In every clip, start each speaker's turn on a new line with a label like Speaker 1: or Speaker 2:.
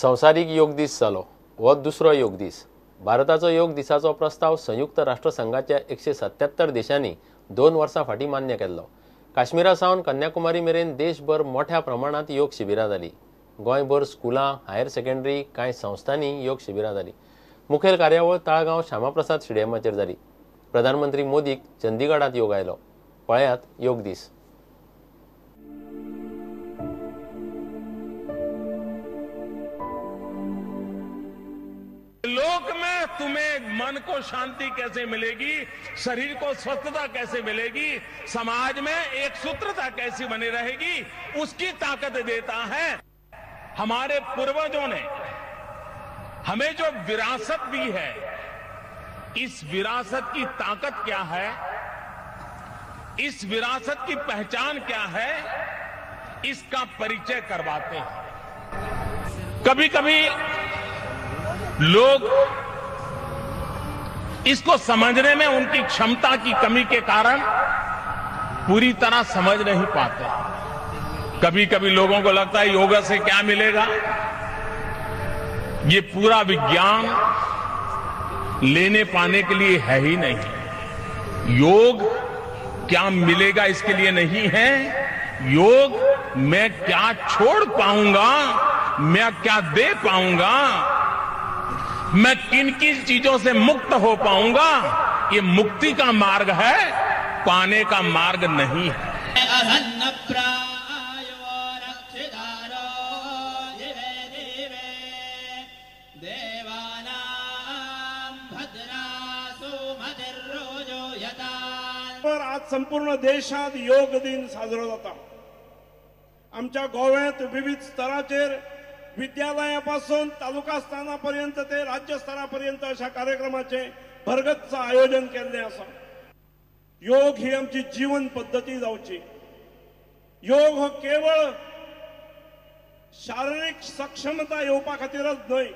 Speaker 1: संवसारीक योग दीस जालो हो दुसरो योग दीस। भारताचो योग दिसाचो प्रस्ताव संयुक्त राष्ट्रसंघाच्या 177 देशांनी 2 वर्सां फाटीं मान्य केल्लो। काश्मीरा सावन कन्याकुमारी मेरेन देशभर मोठ्या प्रमाणात योग शिबिरां जाली। गोंयभर स्कुलां, हायर सेकंडरी, कांय संस्थांनी योग शिबिरां जाली। मुखेल कार्यावळ ताळगांव श्यामाप्रसाद स्टेडियमाचेर जाली। प्रधानमंत्री मोदीक चंदीगडात योग आयलो। पळयात योग दीस।
Speaker 2: लोक में तुम्हें मन को शांति कैसे मिलेगी, शरीर को स्वस्थता कैसे मिलेगी, समाज में एक सूत्रता कैसी बनी रहेगी, उसकी ताकत देता है। हमारे पूर्वजों ने हमें जो विरासत दी है, इस विरासत की ताकत क्या है, इस विरासत की पहचान क्या है, इसका परिचय करवाते हैं। कभी कभी लोग इसको समझने में उनकी क्षमता की कमी के कारण पूरी तरह समझ नहीं पाते। कभी कभी लोगों को लगता है योगा से क्या मिलेगा। ये पूरा विज्ञान लेने पाने के लिए है ही नहीं। योग क्या मिलेगा इसके लिए नहीं है। योग मैं क्या छोड़ पाऊंगा, मैं क्या दे पाऊंगा, मैं किन किन चीजों से मुक्त हो पाऊंगा, ये मुक्ति का मार्ग है, पाने का मार्ग नहीं है।
Speaker 3: आज संपूर्ण देशात योग दिन साजरो जाता। आमच्या गोव्यात विविध स्तराचेर विद्यालयापासून तालुका स्तरापर्यंत ते राज्य स्तरापर्यंत अशा कार्यक्रमाचे भरगच्च आयोजन केल्ले आसा। योग ही आमची जीवन पद्धती जावची। योग हो केवळ शारीरिक सक्षमता येवपा खातीरच न्हय,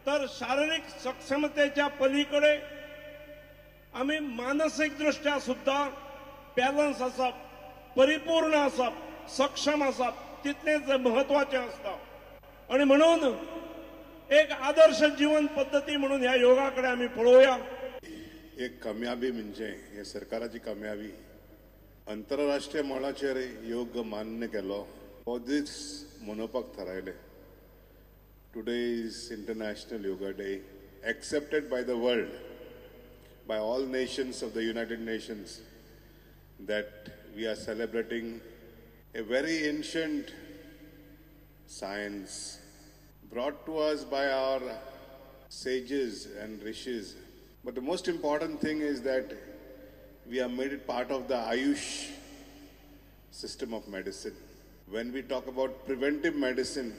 Speaker 3: तर शारीरिक सक्षमतेच्या पलीकडे आमी मानसिक दृष्ट्या सुद्धा बॅलन्स आसप, परिपूर्ण आसप, सक्षम आसप तितलेच महत्वाचे आसता। आणि म्हणून एक आदर्श जीवन पद्धती म्हणून ह्या योगाकडे आम्ही पळोवया।
Speaker 4: एक कामयाबी म्हणजे हे सरकाराची कामयाबी आंतरराष्ट्रीय मळाचेर योग मान्य केलो हो दीस मनोवपाक थारायले। Today is international yoga day accepted by the world, by all nations of the United Nations, that we are celebrating a very ancient science brought to us by our sages and rishis. But the most important thing is that we have made it part of the Ayush system of medicine. When we talk about preventive medicine,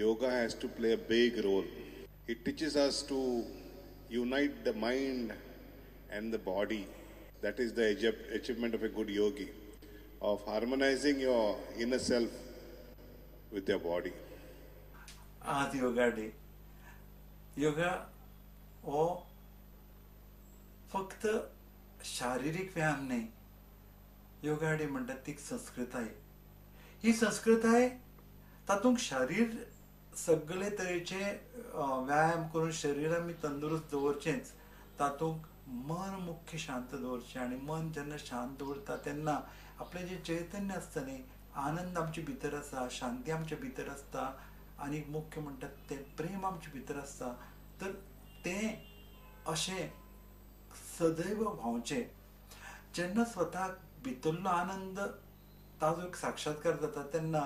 Speaker 4: yoga has to play a big role. It teaches us to unite the mind and the body. That is the achievement of a good yogi, of harmonizing your inner self with your body.
Speaker 5: आज yoga day. Yoga हो फक्त शारीरिक व्यायाम नाही। Yoga day म्हणतात ती संस्कृताय। ही संस्कृताय तातूंत शरीर सगळे तरेचे व्यायाम करून शरीर आमी तंदुरुस्त दवरचेंच, तातूंत मन मुख्य शांत दवरचें। आनी मन जेन्ना शांत उरता तेन्ना आपलें जें चैतन्य आसता न्ही, आनंद आमचे भितर आसा, शांती आमच्या भितर आसता, आनी मुख्य म्हणटात तें प्रेम आमच्या भितर आसता। तर तें अशें सदैव व्हांवचें। जेन्ना स्वताक भितरलो आनंद ताजो एक साक्षात्कार जाता तेन्ना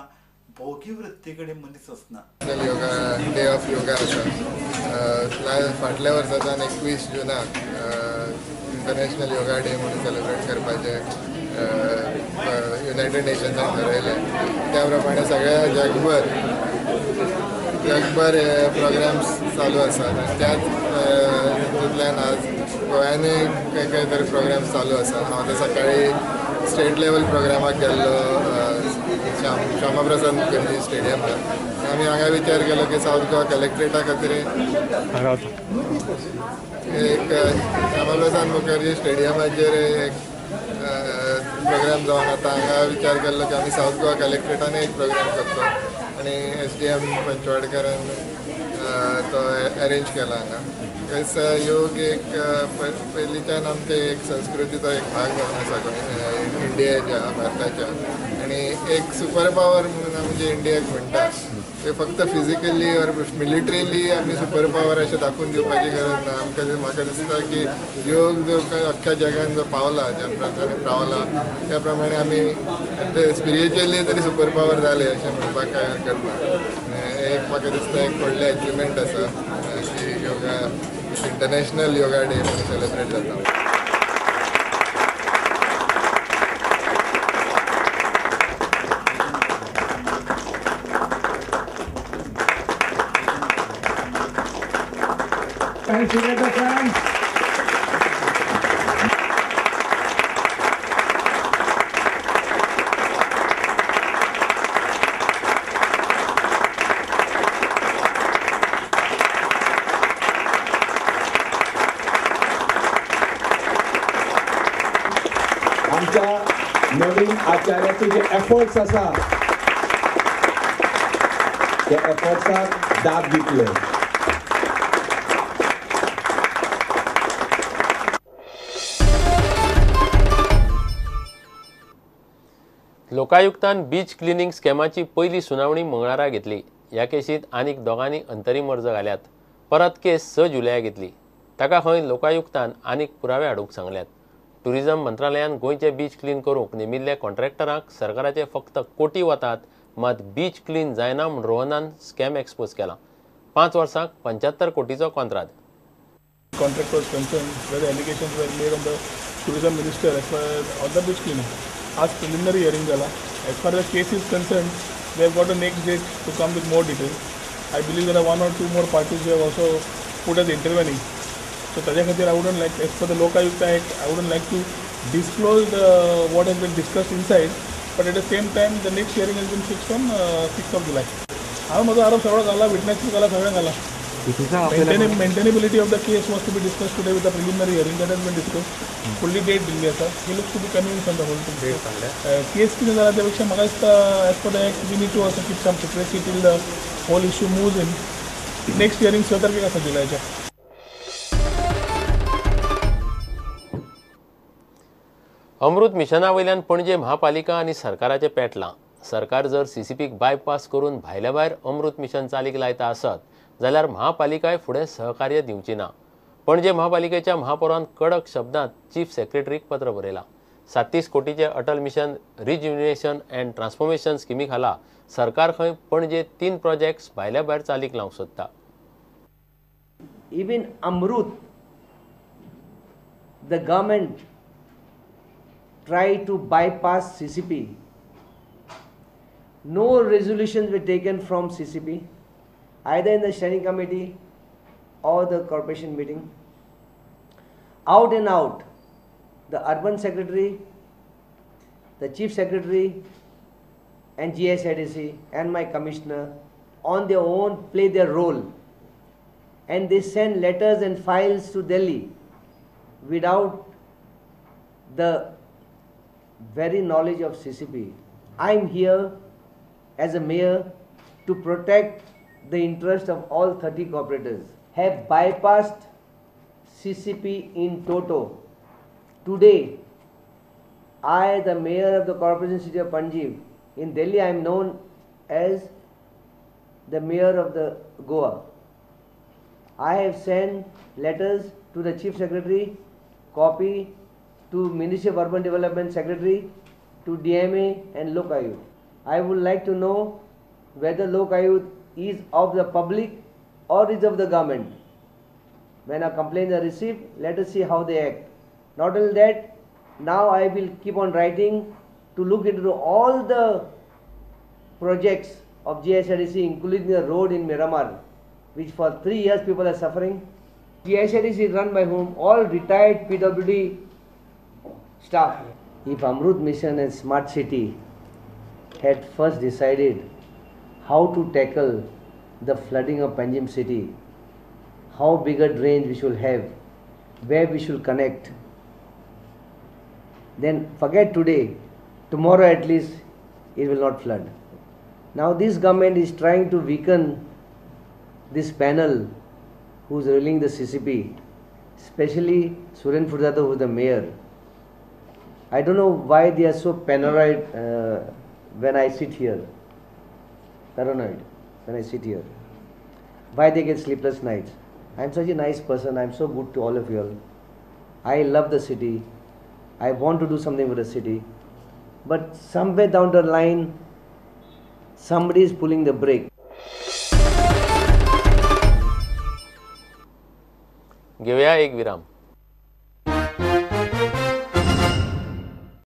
Speaker 5: भोगी वृत्ती कडेन मनीस वचना।
Speaker 6: योगा डे ऑफ योगा आसा। फाटल्या वर्साच्यान 21 जुनाक इंटरनॅशनल योगा डे म्हणून सेलिब्रेट करपाचे युनायटेड नेशन्सान ठरयलें। त्या प्रमाणे सगळ्या जगभर प्रोग्राम्स चालू आसात। त्याच तातूंतल्यान आज गोंयानूय काही तरी प्रोग्राम्स चालू आसा। हांव आतां सकाळी स्टेट लेवल प्रोग्रामाक गेल्लो श्यामाप्रसाद मुखर्जी स्टेडियमार। आमी हांगा विचार केलो की सावथ गोवा कलेक्टरेटा खातीर एक श्यामाप्रसाद मुखर्जी स्टेडियमाचेर एक प्रोग्राम जावन आतां हांगा विचार केल्लो की आमी सावथ गोवा कलेक्टरेटान एक प्रोग्राम करतो। आणि SDM पंचवाडकरान तो अरेंज केला हांगा. बिकॉज योग एक पयलींच्यान आमचे एक संस्कृतीचो एक भाग जावन आसा गोंय इंडियेच्या भारताच्या. आणि एक सुपर पावर म्हणून आमचे इंडियाक म्हणटा ते फक्त फिजिकली ऑर मिलिटरीली आमी सुपर पावर अशें दाखोवन दिवपाची गरज ना. म्हाका दिसता की योग जो अख्ख्या जगान जो पावला ज्या प्रकारे पावला त्या प्रमाणे आमी स्पिरिच्युअली तरी सुपर पावर जाले अशें म्हणपाक काय हरकत ना. एक म्हाका दिसता एक व्हडलें अचिवमेंट आसा की योगा इंटरनॅशनल योगा डे म्हणून सेलिब्रेट जाता.
Speaker 7: Thanks, Together fans. आमच्या नवीन आचार्याचे जे एफर्ट्स आसा त्या एफर्ट्साक दाद दितले.
Speaker 1: लोकायुक्तान बीच क्लिनिंग स्कॅमाची पहिली सुनावणी मंगळारा घेतली. ह्या केसीत आनीक दोगांनी अंतरीम अर्ज घाल्यात. परत केस 6 जुलया घेतली. ताका खंय लोकायुक्तान आनीक पुरावे हाडूंक सांगल्यात. टुरिझम मंत्रालयान गोंयचे बीच क्लीन करूंक नेमिल्ल्या कॉन्ट्रॅक्टरांक सरकाराचे फक्त कोटी वतात, मात बीच क्लीन जायना म्हूण रोहनान स्कॅम एक्सपोज केला. 5 वर्सांक 75 कोटीचो contract.
Speaker 8: Contract was concerned where the allegations were made on the tourism minister as far as the beach cleaning. As preliminary hearing झाला. As far as the case is concerned, they have got a next date to come with more details. I believe there are 1 or 2 more parties who have also put as intervening. So ताज्या खातीर I wouldn't like, as per the Lokayukta Act, I wouldn't like to disclose what has been discussed inside. But at the same time, the next hearing has been fixed on 6th of July. हांव म्हजो आरोप सगळो घाला, witness घाला, सगळें घाला. Maintainability of the case was to be discussed today with the preliminary hearing that has been discussed. Fully date Delhi आसा. He looks to be convinced on the whole thing. Case कितें जाला त्यापेक्षा म्हाका दिसता as per the act we need to also keep some secrecy till the whole issue moves in. Next hearing 6 तारखेक आसा जुलयाच्या.
Speaker 1: अमृत मिशना वयल्यान पणजे महापालिका आनी सरकाराचे पेटलां. सरकार जर CCPक बायपास करून भायल्या भायर अमृत मिशन चालीक लायता आसत जाल्यार महापालिकाय फुडें सहकार्य दिवची ना. पणजे महापालिकेच्या महापौरान कडक शब्दांत चीफ सेक्रेटरीक पत्र बरयलां. 37 कोटीचे अटल मिशन रिज्युनेशन अँड ट्रान्सफॉर्मेशन स्किमी खाला सरकार खंय पणजे 3 प्रोजेक्ट्स भायल्या भायर चालीक लावंक सोदता.
Speaker 9: Even Amrut, the government tried to bypass CCP. No resolutions were taken from CCP, either in the standing committee or the corporation meeting. Out and out, the urban secretary, the chief secretary and GSIDC and my commissioner on their own play their role, and they send letters and files to Delhi without the very knowledge of CCP. I am here as a mayor to protect the interest of all 30 cooperators. Have bypassed CCP in toto. Today, I, the mayor of the corporation city of Panjim, in Delhi I am known as the mayor of the Goa. I have sent letters to the chief secretary, copy to Ministry of Urban Development secretary, to DMA and Lokayut. I would like to know whether Lokayut is of the public or is of the government. When our complaints are received, let us see how they act. Not only that, now I will keep on writing to look into all the projects of GSIDC, including the road in Miramar, which for 3 years people are suffering. GSIDC is run by whom? All retired PWD staff. If Amrut Mission and Smart City had first decided how to tackle the flooding of Panjim city, how big a drain we should have, where we should connect, then forget today, tomorrow at least it will not flood. Now this government is trying to weaken this panel who's ruling the CCP, especially Suren Furzata, who's the mayor. I don't know why they are so paranoid when I sit here. Paranoid when I sit here. Why they get sleepless nights? I'm such a nice person. I'm so good to all of you all. I love the city. I want to do something with the city. But somewhere down the line, somebody is pulling the brake.
Speaker 1: घेऊया एक विराम.